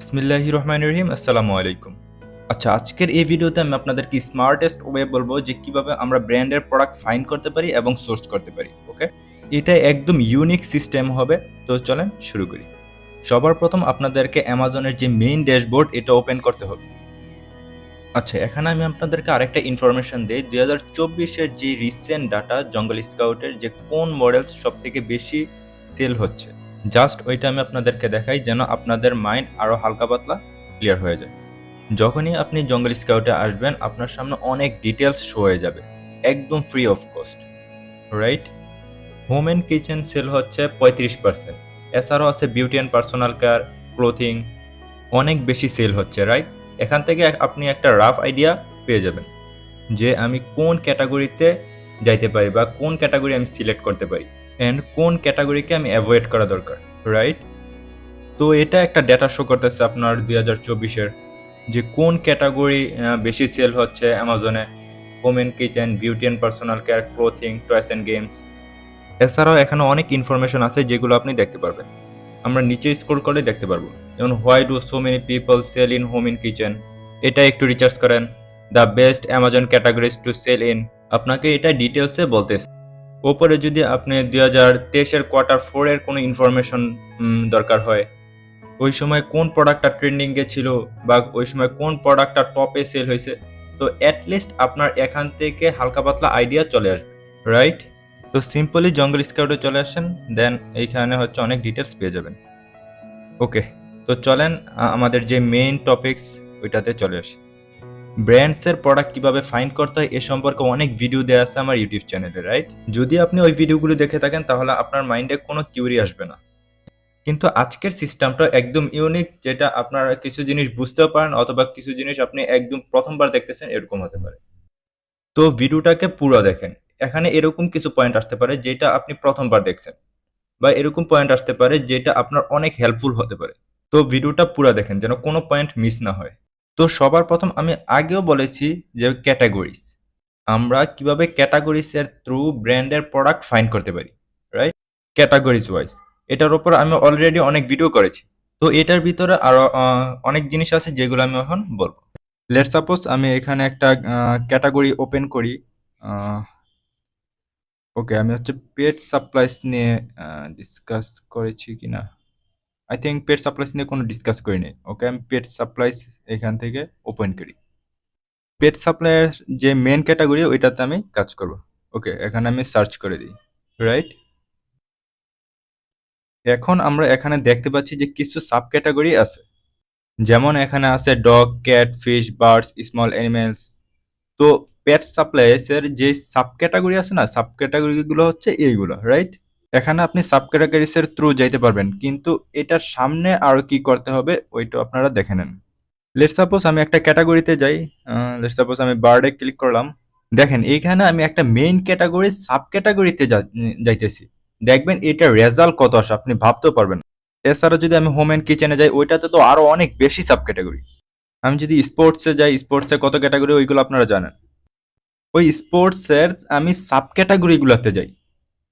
বিসমিল্লাহির রহমানির রহিম। আসসালামু আলাইকুম। আচ্ছা, আজকের এই ভিডিওতে আমি আপনাদেরকে স্মার্টেস্ট ওয়ে বলবো যে কিভাবে আমরা ব্র্যান্ডের প্রোডাক্ট ফাইন্ড করতে পারি এবং সোর্স করতে পারি। ওকে, এটা একদম ইউনিক সিস্টেম হবে। তো চলেন শুরু করি। সবার প্রথম আপনাদেরকে অ্যামাজনের যে মেইন ড্যাশবোর্ড এটা ওপেন করতে হবে। আচ্ছা, এখানে আমি আপনাদেরকে আরেকটা ইনফরমেশন দিই। 2024-এর যে রিসেন্ট ডাটা জঙ্গল স্কাউটের যে কোন মডেলস সব থেকে বেশি সেল হচ্ছে, জাস্ট ওইটা আমি আপনাদেরকে দেখাই যেন আপনাদের মাইন্ড আরও হালকা পাতলা ক্লিয়ার হয়ে যায়। যখনই আপনি জঙ্গল স্কাউটে আসবেন আপনার সামনে অনেক ডিটেলস শো হয়ে যাবে একদম free of cost, right? Home and kitchen sale হচ্ছে 35%। এছাড়াও আছে beauty and personal care, clothing, অনেক বেশি সেল হচ্ছে, রাইট? এখান থেকে আপনি একটা রাফ আইডিয়া পেয়ে যাবেন যে আমি কোন ক্যাটাগরিতে যাইতে পারি বা কোন ক্যাটাগরি আমি সিলেক্ট করতে পারি অ্যান্ড কোন ক্যাটাগরিকে আমি অ্যাভয়েড করা দরকার, রাইট? তো এটা একটা ডেটা শো করতেছে আপনার 2024-এর যে কোন ক্যাটাগরি বেশি সেল হচ্ছে অ্যামাজনে: home and kitchen, beauty and personal care, clothing, toys and games. এছাড়াও এখানে অনেক ইনফরমেশন আছে যেগুলো আপনি দেখতে পারবেন। আমরা নিচে স্ক্রল করে দেখতে পারবো, যেমন why do so many people sell in home and kitchen, এটা একটু রিসার্চ করেন। The best Amazon categories to sell in, আপনাকে এটা ডিটেলসে বলতেছে। ওপরে যদি আপনি 2023-এর Q4-এর কোনো ইনফরমেশন দরকার হয়, ওই সময় কোন প্রোডাক্টটা ট্রেন্ডিংয়ে ছিল বা ওই সময় কোন প্রোডাক্টটা টপে সেল হয়েছে, তো অ্যাটলিস্ট আপনার এখান থেকে হালকা পাতলা আইডিয়া চলে আসবে, রাইট? তো সিম্পলি জঙ্গল স্কাউটে চলে আসেন, দেন এইখানে হচ্ছে অনেক ডিটেলস পেয়ে যাবেন। ওকে, তো চলেন আমাদের যে মেইন টপিকস ওইটাতে চলে আসি। ব্র্যান্ডসের প্রোডাক্ট কিভাবে ফাইন্ড করতে হয় এ সম্পর্কে অনেক ভিডিও দেওয়া আছে আমার ইউটিউব চ্যানেলে, রাইট? যদি আপনি ওই ভিডিওগুলো দেখে থাকেন তাহলে আপনার মাইন্ডে কোনো কিউরি আসবে না। কিন্তু আজকের সিস্টেমটা একদম ইউনিক, যেটা আপনারা কিছু জিনিস বুঝতেও পারেন অথবা কিছু জিনিস আপনি একদম প্রথমবার দেখতেছেন এরকম হতে পারে। তো ভিডিওটাকে পুরো দেখেন। এখানে এরকম কিছু পয়েন্ট আসতে পারে যেটা আপনি প্রথমবার দেখছেন, বা এরকম পয়েন্ট আসতে পারে যেটা আপনার অনেক হেল্পফুল হতে পারে। তো ভিডিওটা পুরো দেখেন যেন কোনো পয়েন্ট মিস না হয়। তো সবার প্রথম আমি আগেও বলেছি যে ক্যাটাগরিজ, আমরা কিভাবে ক্যাটাগরিজের থ্রু ব্র্যান্ডের প্রোডাক্ট ফাইন্ড করতে পারি, রাইট? ক্যাটাগরিজ ওয়াইজ এটার উপর আমি অলরেডি অনেক ভিডিও করেছি। তো এটার ভিতরে আরো অনেক জিনিস আছে যেগুলো আমি এখন বলবো। লেট সাপোজ আমি এখানে একটা ক্যাটাগরি ওপেন করি। ওকে, আমি হচ্ছে পেট সাপ্লাইস নিয়ে ডিসকাস করেছি কিনা, আই থিঙ্ক পেট সাপ্লাইস নিয়ে কোনো ডিসকাস করিনি। ওকে, আমি পেট সাপ্লাইস এখান থেকে ওপেন করি। পেট সাপ্লাইয়ের যে মেন ক্যাটাগরি ওইটাতে আমি কাজ করব। ওকে, এখানে আমি সার্চ করে দিই, রাইট? এখন আমরা এখানে দেখতে পাচ্ছি যে কিছু সাব ক্যাটাগরি আছে, যেমন এখানে আছে dog, cat, fish, birds, small animals. তো পেট সাপ্লাইসের যে সাব ক্যাটাগরি আছে না, সাব ক্যাটাগরিগুলো হচ্ছে এইগুলো, রাইট? এখানে আপনি সাব ক্যাটাগরিজের থ্রু যাইতে পারবেন, কিন্তু এটার সামনে আরো কি করতে হবে ওইটা আপনারা দেখে নেন। লেটস সাপোজ আমি একটা ক্যাটাগরিতে যাই। লেটস সাপোজ আমি বার্ডে ক্লিক করলাম। দেখেন এইখানে আমি একটা মেইন ক্যাটাগরি সাব ক্যাটাগরিতে যাইতেছি। দেখবেন এটা রেজাল্ট কত আসে আপনি ভাবতেও পারবেন না। এছাড়া যদি আমি হোম অ্যান্ড কিচেনে যাই ওইটাতে তো আরো অনেক বেশি সাব ক্যাটাগরি। আমি যদি স্পোর্টসে যাই, স্পোর্টসে কত ক্যাটাগরি ওইগুলো আপনারা জানেন। ওই স্পোর্টসের আমি সাব ক্যাটাগরিগুলোতে যাই।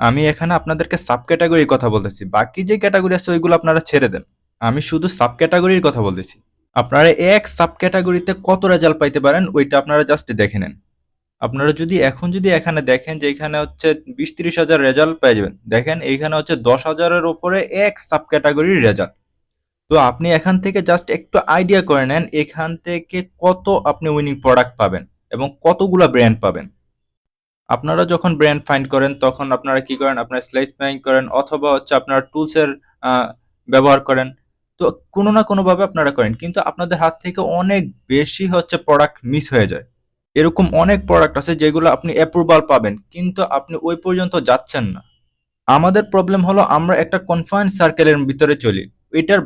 আমি এখানে আপনাদেরকে সাব ক্যাটাগরির কথা বলতেছি, বাকি যে ক্যাটাগরি আছে ওইগুলো আপনারা ছেড়ে দেন। আমি শুধু সাব ক্যাটাগরির কথা বলতেছি। আপনারা এক সাব ক্যাটাগরিতে কত রেজাল্ট পাইতে পারেন ওইটা আপনারা জাস্ট দেখে নেন। আপনারা যদি এখন যদি এখানে দেখেন যে এখানে হচ্ছে 20-30 হাজার রেজাল্ট পেয়ে যাবেন, দেখেন এইখানে হচ্ছে 10,000-এর উপরে এক সাব ক্যাটাগরির রেজাল্ট। তো আপনি এখান থেকে জাস্ট একটু আইডিয়া করে নেন এখান থেকে কত আপনি উইনিং প্রোডাক্ট পাবেন এবং কতগুলা ব্র্যান্ড পাবেন। আপনারা যখন ব্র্যান্ড ফাইন্ড করেন তখন আপনারা কি করেন, আপনারা স্লাইস প্ল্যানিং করেন অথবা হচ্ছে আপনারা টুলসের ব্যবহার করেন। তো কোনো না কোনোভাবে আপনারা করেন, কিন্তু আপনাদের হাত থেকে অনেক বেশি হচ্ছে প্রোডাক্ট মিস হয়ে যায়। এরকম অনেক প্রোডাক্ট আছে যেগুলো আপনি অ্যাপ্রুভাল পাবেন কিন্তু আপনি ওই পর্যন্ত যাচ্ছেন না। আমাদের প্রবলেম হলো আমরা একটা কনফাইন্ড সার্কেলের ভিতরে চলি, এটার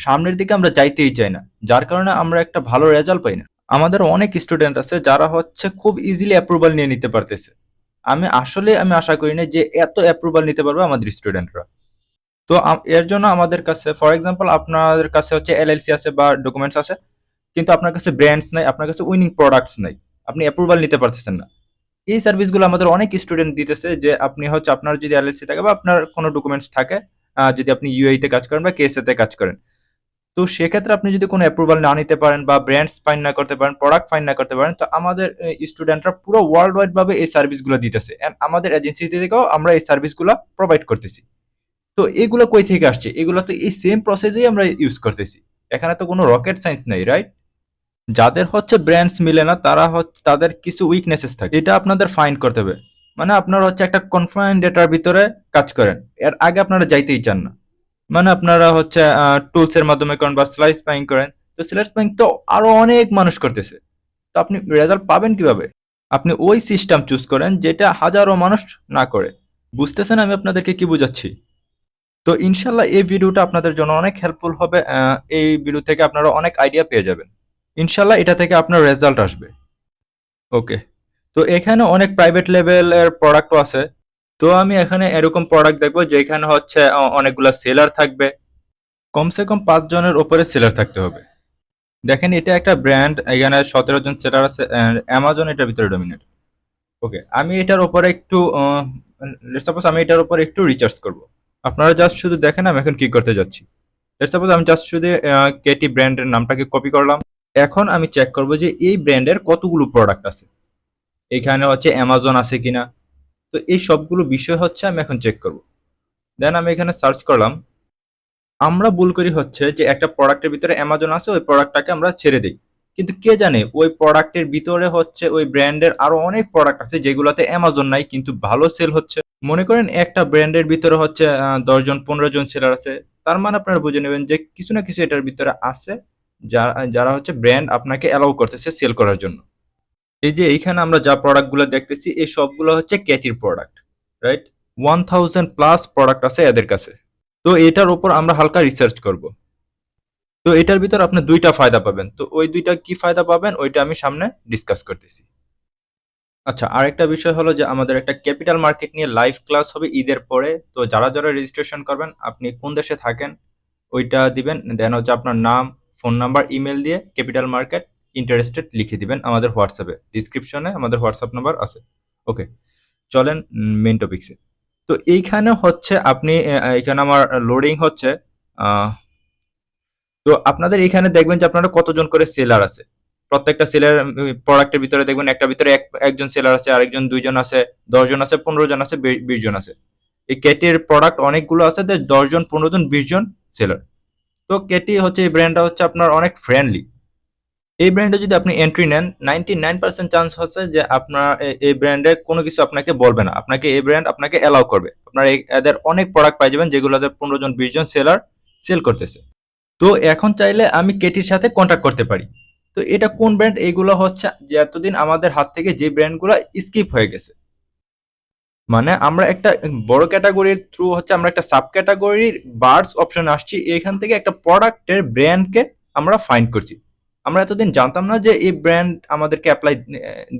সামনের দিকে আমরা যাইতেই চাই না, যার কারণে আমরা একটা ভালো রেজাল্ট পাই না। আমাদের অনেক স্টুডেন্ট আছে যারা হচ্ছে খুব ইজিলি অ্যাপ্রুভাল নিয়ে নিতে পারতেছে। আমি আশা করি না যে এত অ্যাপ্রুভাল নিতে পারবে আমাদের স্টুডেন্টরা। তো এর জন্য আমাদের কাছে ফর এক্সাম্পল আপনাদের কাছে হচ্ছে এলএলসি আছে বা ডকুমেন্টস আছে, কিন্তু আপনার কাছে ব্র্যান্ডস নাই, আপনার কাছে উইনিং প্রোডাক্টস নাই, আপনি অ্যাপ্রুভাল নিতে পারতেছেন না। এই সার্ভিসগুলো আমাদের অনেক স্টুডেন্ট দিতেছে যে আপনি হচ্ছে আপনার যদি এলএলসি থাকে বা আপনার কোনো ডকুমেন্টস থাকে, যদি আপনি ইউএই তে কাজ করেন বা কেএসএ তে কাজ করেন, তো সেক্ষেত্রে আপনি যদি কোনো অ্যাপ্রুভাল না নিতে পারেন বা ব্র্যান্ডস ফাইন না করতে পারেন, প্রোডাক্ট ফাইন না করতে পারেন, তো আমাদের স্টুডেন্টরা পুরো ওয়ার্ল্ড ওয়াইড ভাবে এই সার্ভিসগুলো দিতেছে এন্ড আমাদের এজেন্সি থেকেও আমরা এই সার্ভিসগুলো প্রোভাইড করতেছি। তো এগুলো কই থেকে আসছে? এগুলো তো এই সেম প্রসেসেই আমরা ইউজ করতেছি। এখানে তো কোনো রকেট সায়েন্স নেই, রাইট? যাদের হচ্ছে ব্র্যান্ডস মিলে না তারা হচ্ছে তাদের কিছু উইকনেসেস থাকে, এটা আপনাদের ফাইন্ড করতে হবে। মানে আপনারা হচ্ছে একটা কনফাইন্ড ডেটার ভিতরে কাজ করেন, এর আগে আপনারা যাইতেই চান না। মানে আপনারা হচ্ছে টুলস এর মাধ্যমে করেন বা স্লাইস বাইং করেন, তো স্লাইস বাইং তো আরো অনেক মানুষ করতেছে, তো আপনি রেজাল্ট পাবেন কিভাবে? আপনি ওই সিস্টেম চুজ করেন যেটা হাজারো মানুষ না করে। বুঝতেছেন আমি আপনাদেরকে কি বুঝাচ্ছি? তো ইনশাল্লাহ এই ভিডিওটা আপনাদের জন্য অনেক হেল্পফুল হবে। এই ভিডিও থেকে আপনারা অনেক আইডিয়া পেয়ে যাবেন। ইনশাল্লাহ এটা থেকে আপনার রেজাল্ট আসবে। ওকে, তো এখানে অনেক প্রাইভেট লেভেলের প্রোডাক্টও আছে। তো আমি এখানে এরকম প্রোডাক্ট দেখবো যেখানে হচ্ছে অনেকগুলা সেলার থাকবে, কমসে কম 5 জনের উপরে সেলার থাকতে হবে। দেখেন এটা একটা ব্র্যান্ড, এখানে 17 জন সেলার আছে, অ্যামাজন এটার ভিতরে ডমিনেট। ওকে, আমি এটার উপরে একটু সাপোজ আমি এটার উপরে একটু রিসার্চ করব। আপনারা জাস্ট শুধু দেখেন আমি এখন কি করতে যাচ্ছি। সাপোজ আমি জাস্ট শুধু কেটি ব্র্যান্ডের নামটাকে কপি করলাম। এখন আমি চেক করব যে এই ব্র্যান্ডের কতগুলো প্রোডাক্ট আছে, এখানে হচ্ছে অ্যামাজন আছে কিনা। তো এই সবগুলো বিষয় হচ্ছে আমি এখন চেক করব। দেন আমি এখানে সার্চ করলাম। আমরা ভুল করি হচ্ছে যে একটা প্রোডাক্টের ভিতরে অ্যামাজন আছে, ওই প্রোডাক্টটাকে আমরা ছেড়ে দিই। কিন্তু কে জানে ওই প্রোডাক্টের ভিতরে হচ্ছে ওই ব্র্যান্ডের আরো অনেক প্রোডাক্ট আছে যেগুলোতে অ্যামাজন নাই কিন্তু ভালো সেল হচ্ছে। মনে করেন একটা ব্র্যান্ডের ভিতরে হচ্ছে 10 জন 15 জন সেলার আছে, তার মানে আপনারা বুঝে নেবেন যে কিছু না কিছু এটার ভিতরে আছে যারা যারা হচ্ছে ব্র্যান্ড আপনাকে অ্যালাউ করতেছে সেল করার জন্য। এই যে এইখানে আমরা যা প্রোডাক্টগুলো দেখতেছি এই সবগুলো হচ্ছে ক্যাটির প্রোডাক্ট, রাইট? 1000+ প্রোডাক্ট আছে এদের কাছে। তো এটার উপর আমরা হালকা রিসার্চ করব। তো এটার ভিতর আপনি দুইটা ফায়দা পাবেন, তো ওই দুইটা কি ফায়দা পাবেন ওইটা আমি সামনে ডিসকাস করতেছি। আচ্ছা, আরেকটা বিষয় হলো যে আমাদের একটা ক্যাপিটাল মার্কেট নিয়ে লাইভ ক্লাস হবে ঈদের পরে। তো যারা যারা রেজিস্ট্রেশন করবেন, আপনি কোন দেশে থাকেন ওইটা দিবেন, দেন হচ্ছে আপনার নাম, ফোন নাম্বার, ইমেল দিয়ে ক্যাপিটাল মার্কেট ইন্টারেস্টেড লিখে দিবেন আমাদের হোয়াটসঅ্যাপে, ডিসক্রিপশনে আমাদের হোয়াটসঅ্যাপ নাম্বার আছে। ওকে, চলেন মেইন টপিকসে। তো এইখানে হচ্ছে আপনি এখানে আমার লোডিং হচ্ছে। আহ, তো আপনাদের এখানে দেখবেন যে আপনারা কতজন করে সেলার আছে। প্রত্যেকটা সেলার প্রোডাক্টের ভিতরে দেখবেন একটা ভিতরে একজন সেলার আছে, আরেকজন 2 জন আছে, 10 জন আছে, 15 জন আছে, 20 জন আছে। এই কেটির প্রোডাক্ট অনেকগুলো আছে, 10 জন, 15 জন, 20 জন সেলার। তো কেটি হচ্ছে এই ব্র্যান্ডটা হচ্ছে আপনার অনেক ফ্রেন্ডলি। এই ব্র্যান্ডে যদি আপনি এন্ট্রি নেন, 99% চান্স হচ্ছে যে আপনার এই ব্র্যান্ডে কোনো কিছু আপনাকে বলবে না, আপনাকে এই ব্র্যান্ড আপনাকে অ্যালাউ করবে। আপনার এদের অনেক প্রোডাক্ট পাই যাবেন যেগুলোতে 15 জন 20 জন সেলার সেল করতেছে। তো এখন চাইলে আমি কেটির সাথে কন্ট্যাক্ট করতে পারি। তো এটা কোন ব্র্যান্ড? এগুলো হচ্ছে যে এতদিন আমাদের হাত থেকে যে ব্র্যান্ডগুলো স্কিপ হয়ে গেছে। মানে আমরা একটা বড় ক্যাটাগরির থ্রু হচ্ছে আমরা একটা সাব ক্যাটাগরির বার্ডস অপশন আসছি, এখান থেকে একটা প্রোডাক্টের ব্র্যান্ডকে আমরা ফাইন্ড করছি। আমরা এতদিন জানতাম না যে এই ব্র্যান্ড আমাদেরকে অ্যাপ্লাই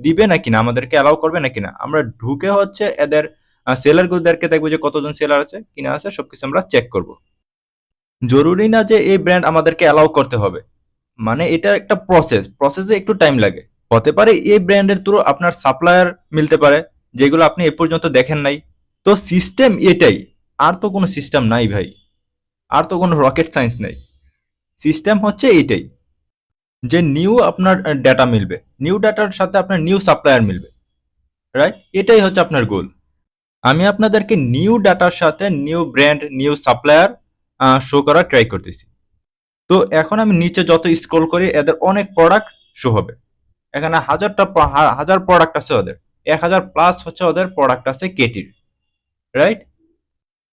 দিবে নাকি না, আমাদেরকে অ্যালাউ করবে নাকি না। আমরা ঢুকে হচ্ছে এদের সেলারগুলোদেরকে দেখবো যে কতজন সেলার আছে কিনা আছে সবকিছু আমরা চেক করব। জরুরি না যে এই ব্র্যান্ড আমাদেরকে অ্যালাউ করতে হবে, মানে এটা একটা প্রসেসে একটু টাইম লাগে। হতে পারে এই ব্র্যান্ডের থ্রু আপনার সাপ্লায়ার মিলতে পারে যেগুলো আপনি এ পর্যন্ত দেখেন নাই। তো সিস্টেম এটাই, আর তো কোনো সিস্টেম নাই ভাই, আর তো কোনো রকেট সায়েন্স নেই। সিস্টেম হচ্ছে এইটাই যে নিউ আপনার ডেটা মিলবে, নিউ ডাটার সাথে আপনার নিউ সাপ্লায়ার মিলবে, রাইট? এটাই হচ্ছে আপনার গোল। আমি আপনাদেরকে নিউ ডাটার সাথে new brand new supplier show করার ট্রাই করতেছি। তো এখন আমি নিচে যত স্ক্রল করি এদের অনেক প্রোডাক্ট শো হবে। এখানে হাজার প্রোডাক্ট আছে ওদের, 1000+ হচ্ছে ওদের প্রোডাক্ট আছে কেটির, রাইট?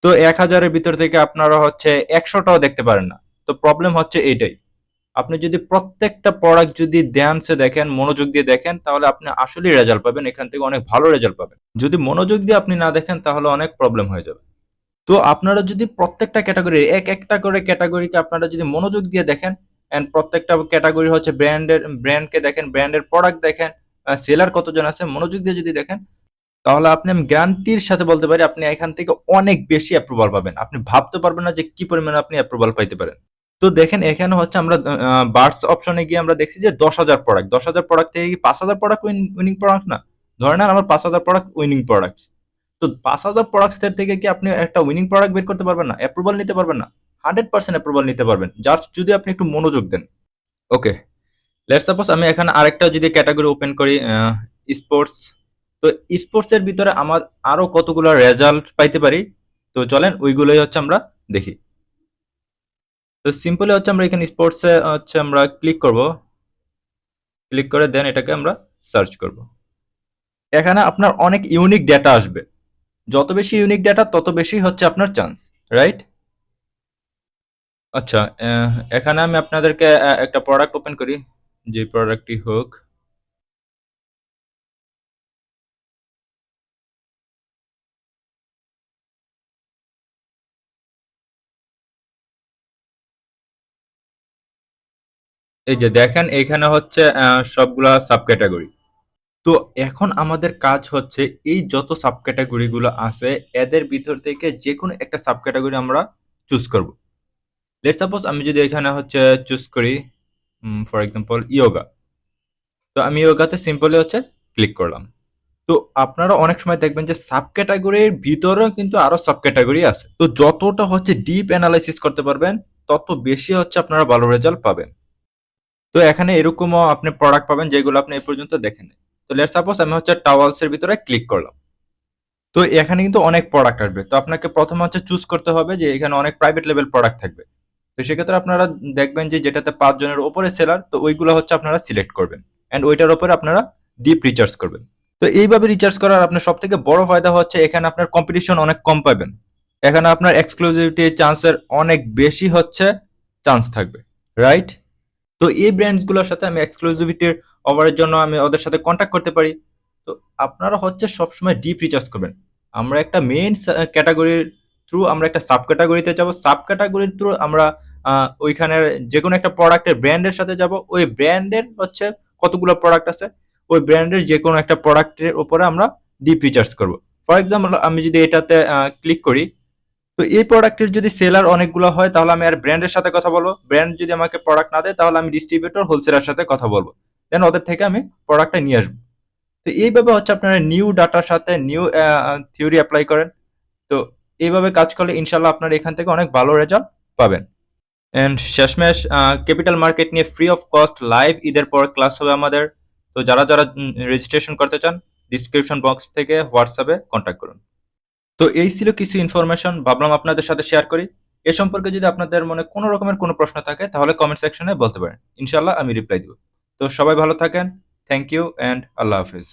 তো 1000-এর ভিতর থেকে আপনারা হচ্ছে 100টাও দেখতে পারেন না। তো প্রবলেম হচ্ছে এইটাই। আপনি যদি প্রত্যেকটা প্রোডাক্ট যদি ধ্যানসে দেখেন, মনোযোগ দিয়ে দেখেন, তাহলে আপনি আসলেই রেজাল্ট পাবেন, এখান থেকে অনেক ভালো রেজাল্ট পাবেন। যদি মনোযোগ দিয়ে আপনি না দেখেন তাহলে অনেক প্রবলেম হয়ে যাবে। তো আপনারা যদি প্রত্যেকটা ক্যাটাগরি এক একটা করে ক্যাটাগরিকে আপনারা যদি মনোযোগ দিয়ে দেখেন, এন্ড প্রত্যেকটা ক্যাটাগরি হচ্ছে ব্র্যান্ডকে দেখেন, ব্র্যান্ডের প্রোডাক্ট দেখেন, সেলার কতজন আছে মনোযোগ দিয়ে যদি দেখেন, তাহলে আপনি আমি গ্যারান্টির সাথে বলতে পারি আপনি এখান থেকে অনেক বেশি অ্যাপ্রুভাল পাবেন। আপনি ভাবতে পারবেন না যে কি পরিমাণে আপনি অ্যাপ্রুভাল পাইতে পারেন। তো দেখেন এখানে হচ্ছে আমরা বার্ডস অপশনে গিয়ে আমরা দেখছি যে 10,000 প্রোডাক্ট, 10,000 প্রোডাক্ট থেকে কি 5,000 প্রোডাক্ট উইনিং প্রোডাক্ট না? ধরে নেন আমার 5,000 প্রোডাক্ট উইনিং প্রোডাক্ট। তো 5,000 প্রোডাক্টস থেকে কি আপনি একটা উইনিং প্রোডাক্ট বের করতে পারবেন না? অ্যাপ্রুভাল নিতে পারবেন না? 100% অ্যাপ্রুভাল নিতে পারবেন, জাস্ট যদি আপনি একটু মনোযোগ দেন। ওকে, লেটস সাপোজ আমি এখানে আরেকটা যদি ক্যাটাগরি ওপেন করি, স্পোর্টস। তো স্পোর্টস এর ভিতরে আমার আরো কতগুলো রেজাল্ট পাইতে পারি। তো চলেন ওইগুলোই হচ্ছে আমরা দেখি। তো সিম্পলি হচ্ছে আমরা এখানে স্পোর্টসে হচ্ছে আমরা ক্লিক করব, ক্লিক করে দেন এটাকে আমরা সার্চ করব। এখানে আপনার অনেক ইউনিক ডেটা আসবে, যত বেশি ইউনিক ডেটা তত বেশি হচ্ছে আপনার চান্স, রাইট? আচ্ছা, এখানে আমি আপনাদেরকে একটা প্রোডাক্ট ওপেন করি, যে প্রোডাক্টটি হোক। এই যে দেখেন এইখানে হচ্ছে সবগুলা সাব ক্যাটাগরি। তো এখন আমাদের কাজ হচ্ছে এই যত সাব ক্যাটাগরি গুলো আছে এদের ভিতর থেকে যে কোনো একটা সাব ক্যাটাগরি আমরা চুজ করব। লেটস সাপোজ আমি যদি এখানে হচ্ছে চুজ করি ফর এক্সাম্পল ইয়োগা। তো আমি ইয়োগাতে সিম্পলি হচ্ছে ক্লিক করলাম। তো আপনারা অনেক সময় দেখবেন যে সাব ক্যাটাগরির ভিতরেও কিন্তু আরো সাব ক্যাটাগরি আছে। তো যতটা হচ্ছে ডিপ অ্যানালাইসিস করতে পারবেন তত বেশি হচ্ছে আপনারা ভালো রেজাল্ট পাবেন। তো এখানে এরকমও আপনি প্রোডাক্ট পাবেন যেগুলো আপনি এই পর্যন্ত দেখেন। তো লেটস সাপোজ আমি হচ্ছে টাওয়ালস এর ভিতরে ক্লিক করলাম। তো এখানে কিন্তু অনেক প্রোডাক্ট আসবে। তো আপনাকে প্রথমে হচ্ছে চুজ করতে হবে যে এখানে অনেক প্রাইভেট লেভেল প্রোডাক্ট থাকবে। তো সেক্ষেত্রে আপনারা দেখবেন যে যেটাতে ৫ জনের উপরে সেলার, তো ওইগুলো হচ্ছে আপনারা সিলেক্ট করবেন। অ্যান্ড ওইটার উপরে আপনারা ডিপ রিচার্জ করবেন। তো এইভাবে রিচার্জ করার আপনার সবথেকে বড় ফায়দা হচ্ছে এখানে আপনার কম্পিটিশন অনেক কম পাবেন। এখানে আপনার এক্সক্লুসিভিটি চান্সের অনেক বেশি হচ্ছে চান্স থাকবে, রাইট? তো এই ব্র্যান্ডস গুলোর সাথে আমি এক্সক্লুসিভিটির অফারের জন্য আমি ওদের সাথে কন্ট্যাক্ট করতে পারি। তো আপনারা হচ্ছে সবসময় ডিপ রিচার্জ করবেন। আমরা একটা মেইন ক্যাটাগরির থ্রু আমরা একটা সাব ক্যাটাগরিতে যাব, সাব ক্যাটাগরির থ্রু আমরা ওইখানের যে কোনো একটা প্রোডাক্টের ব্র্যান্ডের সাথে যাব, ওই ব্র্যান্ডের হচ্ছে কতগুলো প্রোডাক্ট আছে, ওই ব্র্যান্ডের যে কোনো একটা প্রোডাক্টের উপরে আমরা ডিপ রিচার্জ করব। ফর এক্সাম্পল আমি যদি এটাতে ক্লিক করি, তো এই প্রোডাক্টের যদি সেলার অনেকগুলো হয় তাহলে আমি আর ব্র্যান্ডের সাথে কথা বলবো। ব্র্যান্ড যদি আমাকে প্রোডাক্ট না দেয় তাহলে আমি ডিস্ট্রিবিউটর হোলসেলার সাথে কথা বলবো। দেন ওদের থেকে আমি প্রোডাক্টটা নিয়ে আসবো। তো এইভাবে হচ্ছে আপনারা নিউ ডাটার সাথে নিউ থিওরি অ্যাপ্লাই করেন। তো এইভাবে কাজ করলে ইনশাল্লাহ আপনারা এখান থেকে অনেক ভালো রেজাল্ট পাবেন। এন্ড শেষমেশ ক্যাপিটাল মার্কেট নিয়ে ফ্রি অফ কস্ট লাইভ ঈদের পর ক্লাস হবে আমাদের। তো যারা যারা রেজিস্ট্রেশন করতে চান ডিসক্রিপশন বক্স থেকে হোয়াটসঅ্যাপে কন্ট্যাক্ট করুন। তো এই ছিল কিছু ইনফরমেশন, ভাবলাম আপনাদের সাথে শেয়ার করি। এ সম্পর্কে যদি আপনাদের মনে কোনো রকমের কোনো প্রশ্ন থাকে তাহলে কমেন্ট সেকশনে বলতে পারেন, ইনশাল্লাহ আমি রিপ্লাই দিব। তো সবাই ভালো থাকেন। থ্যাংক ইউ অ্যান্ড আল্লাহ হাফিজ।